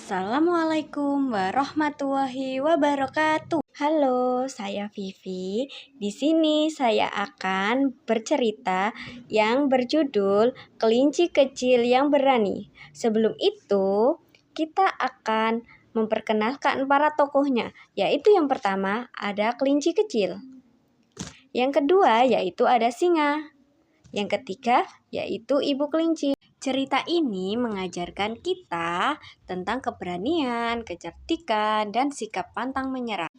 Assalamualaikum warahmatullahi wabarakatuh. Halo, saya Vivi. Di sini saya akan bercerita yang berjudul Kelinci Kecil yang Berani. Sebelum itu, kita akan memperkenalkan para tokohnya, yaitu yang pertama ada kelinci kecil. Yang kedua yaitu ada singa. Yang ketiga yaitu ibu kelinci. Cerita ini mengajarkan kita tentang keberanian, kecerdikan, dan sikap pantang menyerah.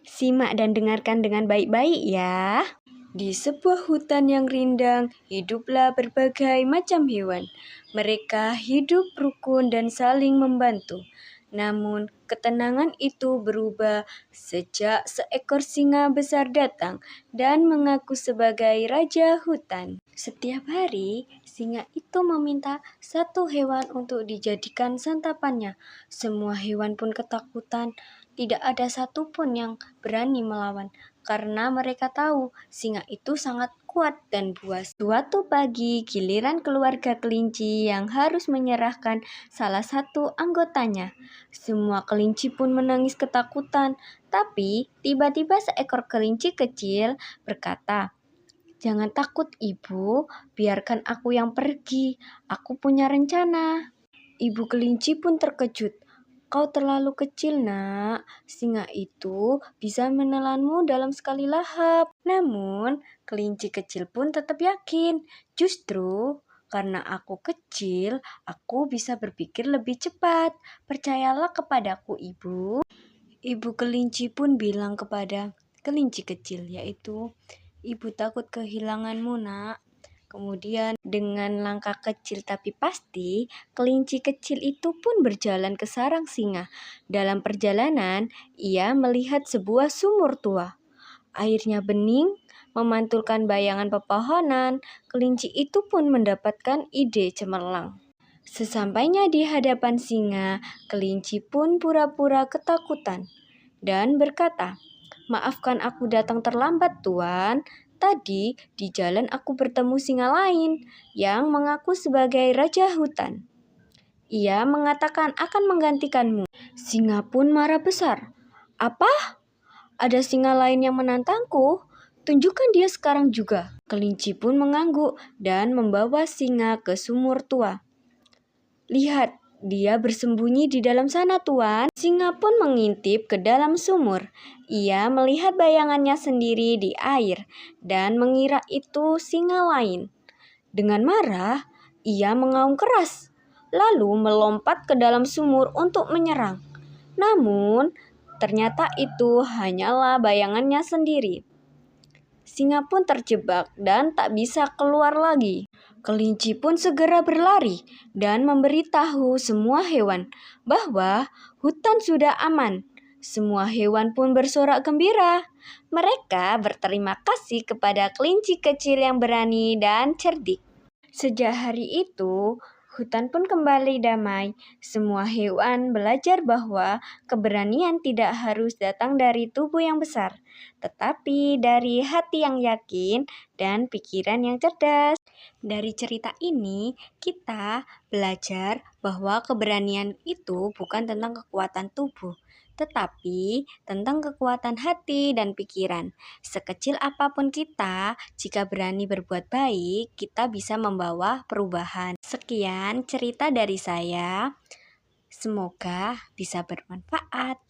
Simak dan dengarkan dengan baik-baik ya. Di sebuah hutan yang rindang, hiduplah berbagai macam hewan. Mereka hidup rukun dan saling membantu. Namun, ketenangan itu berubah sejak seekor singa besar datang dan mengaku sebagai raja hutan. Setiap hari, singa itu meminta satu hewan untuk dijadikan santapannya. Semua hewan pun ketakutan. Tidak ada satupun yang berani melawan, karena mereka tahu singa itu sangat kuat dan buas. Suatu pagi, giliran keluarga kelinci yang harus menyerahkan salah satu anggotanya. Semua kelinci pun menangis ketakutan, tapi tiba-tiba seekor kelinci kecil berkata, "Jangan takut ibu, biarkan aku yang pergi. Aku punya rencana." Ibu kelinci pun terkejut. "Kau terlalu kecil, nak. Singa itu bisa menelanmu dalam sekali lahap." Namun, kelinci kecil pun tetap yakin. "Justru karena aku kecil, aku bisa berpikir lebih cepat. Percayalah kepadaku, ibu." Ibu kelinci pun bilang kepada kelinci kecil, yaitu, "Ibu takut kehilanganmu, nak." Kemudian dengan langkah kecil tapi pasti, kelinci kecil itu pun berjalan ke sarang singa. Dalam perjalanan, ia melihat sebuah sumur tua. Airnya bening, memantulkan bayangan pepohonan. Kelinci itu pun mendapatkan ide cemerlang. Sesampainya di hadapan singa, kelinci pun pura-pura ketakutan dan berkata, "Maafkan aku datang terlambat, Tuan. Tadi di jalan aku bertemu singa lain yang mengaku sebagai raja hutan. Ia mengatakan akan menggantikanmu." Singa pun marah besar. "Apa? Ada singa lain yang menantangku? Tunjukkan dia sekarang juga." Kelinci pun mengangguk dan membawa singa ke sumur tua. "Lihat, dia bersembunyi di dalam sana, Tuan." Singa pun mengintip ke dalam sumur. Ia melihat bayangannya sendiri di air dan mengira itu singa lain. Dengan marah, ia mengaum keras, lalu melompat ke dalam sumur untuk menyerang. Namun, ternyata itu hanyalah bayangannya sendiri. Singa pun terjebak dan tak bisa keluar lagi. Kelinci pun segera berlari dan memberitahu semua hewan bahwa hutan sudah aman. Semua hewan pun bersorak gembira. Mereka berterima kasih kepada kelinci kecil yang berani dan cerdik. Sejak hari itu, hutan pun kembali damai. Semua hewan belajar bahwa keberanian tidak harus datang dari tubuh yang besar, tetapi dari hati yang yakin dan pikiran yang cerdas. Dari cerita ini, kita belajar bahwa keberanian itu bukan tentang kekuatan tubuh, tetapi tentang kekuatan hati dan pikiran. Sekecil apapun kita, jika berani berbuat baik, kita bisa membawa perubahan. Sekian cerita dari saya. Semoga bisa bermanfaat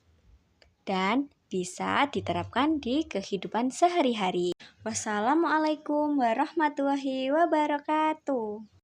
dan bisa diterapkan di kehidupan sehari-hari. Wassalamualaikum warahmatullahi wabarakatuh.